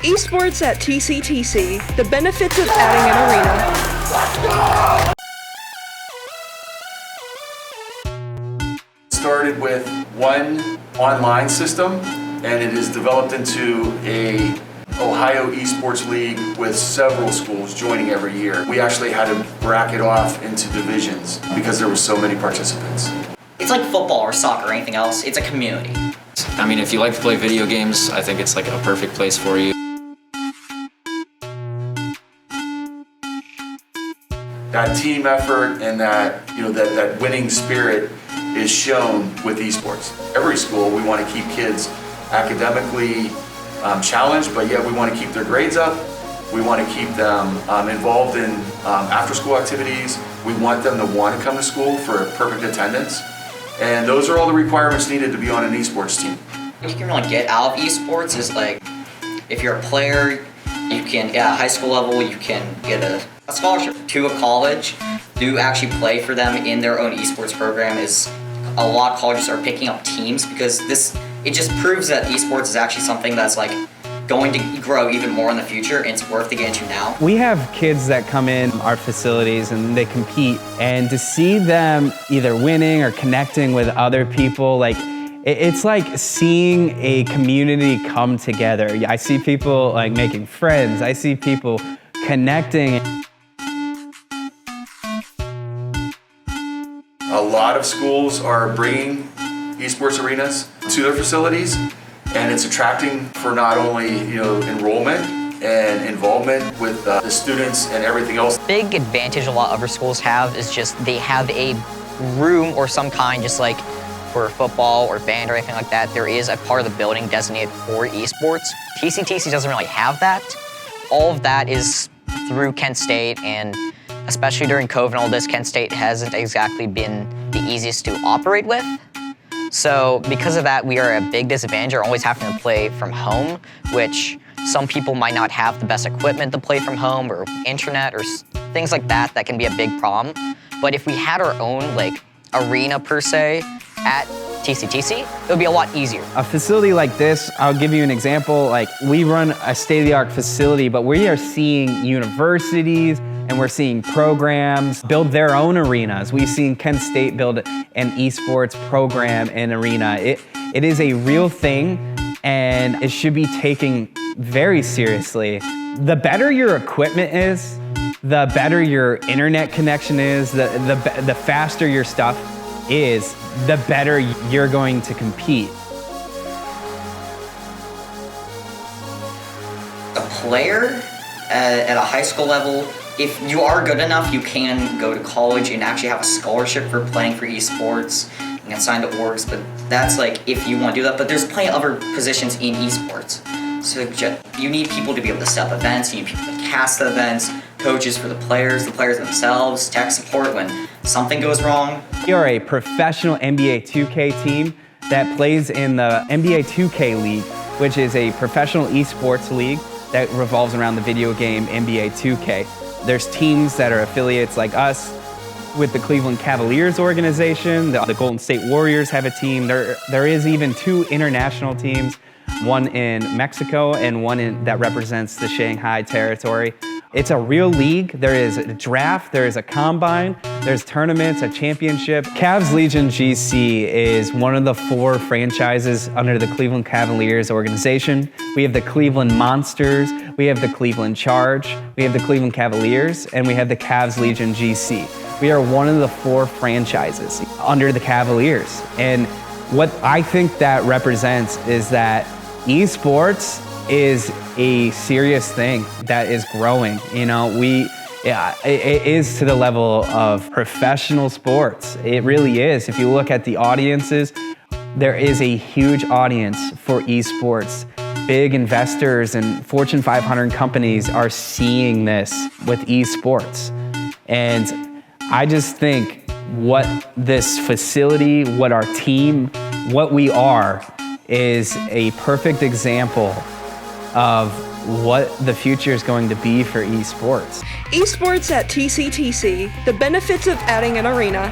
Esports at TCTC, the benefits of adding an arena. Started with one online system, and it is developed into a Ohio Esports League with several schools joining every year. We actually had to bracket off into divisions because there were so many participants. It's like football or soccer or anything else. It's a community. I mean, if you like to play video games, I think it's like a perfect place for you. That team effort and that winning spirit is shown with esports. Every school, we want to keep kids academically challenged, but yet we want to keep their grades up. We want to keep them involved in after-school activities. We want them to want to come to school for perfect attendance. And those are all the requirements needed to be on an esports team. What you can really get out of esports is like, if you're a player, you can, at high school level, you can get a scholarship to a college, do actually play for them in their own esports program. Is a lot of colleges are picking up teams because it just proves that esports is actually something that's like going to grow even more in the future, and it's worth to get into now. We have kids that come in our facilities and they compete, and to see them either winning or connecting with other people, like it's like seeing a community come together. I see people like making friends. I see people connecting. A lot of schools are bringing esports arenas to their facilities, and it's attracting for not only enrollment and involvement with the students and everything else. Big advantage a lot of other schools have is just they have a room or some kind, just like for football or band or anything like that. There is a part of the building designated for esports. TCTC doesn't really have that. All of that is through Kent State, and especially during COVID and all this, Kent State hasn't exactly been the easiest to operate with. So because of that, we are at a big disadvantage, or always having to play from home, which some people might not have the best equipment to play from home, or internet, or things like that can be a big problem. But if we had our own like arena per se at TCTC, it would be a lot easier. A facility like this, I'll give you an example. Like, we run a state-of-the-art facility, but we are seeing universities and we're seeing programs build their own arenas. We've seen Kent State build an esports program and arena. It is a real thing, and it should be taken very seriously. The better your equipment is, the better your internet connection is, the faster your stuff is, the better you're going to compete. A player at a high school level, if you are good enough, you can go to college and actually have a scholarship for playing for esports. You can sign the orgs, but that's like if you want to do that. But there's plenty of other positions in esports. So you need people to be able to set up events, you need people to cast the events, coaches for the players themselves, tech support when something goes wrong. We are a professional NBA 2K team that plays in the NBA 2K League, which is a professional esports league that revolves around the video game NBA 2K. There's teams that are affiliates like us with the Cleveland Cavaliers organization. The Golden State Warriors have a team. There is even 2 international teams, one in Mexico and one that represents the Shanghai territory. It's a real league. There is a draft, there is a combine, there's tournaments, a championship. Cavs Legion GC is one of the 4 franchises under the Cleveland Cavaliers organization. We have the Cleveland Monsters, we have the Cleveland Charge, we have the Cleveland Cavaliers, and we have the Cavs Legion GC. We are one of the 4 franchises under the Cavaliers. And what I think that represents is that esports is a serious thing that is growing. It is to the level of professional sports. It really is. If you look at the audiences, there is a huge audience for esports. Big investors and Fortune 500 companies are seeing this with esports. And I just think what this facility, what our team, what we are, is a perfect example of what the future is going to be for esports. Esports at TCTC, the benefits of adding an arena.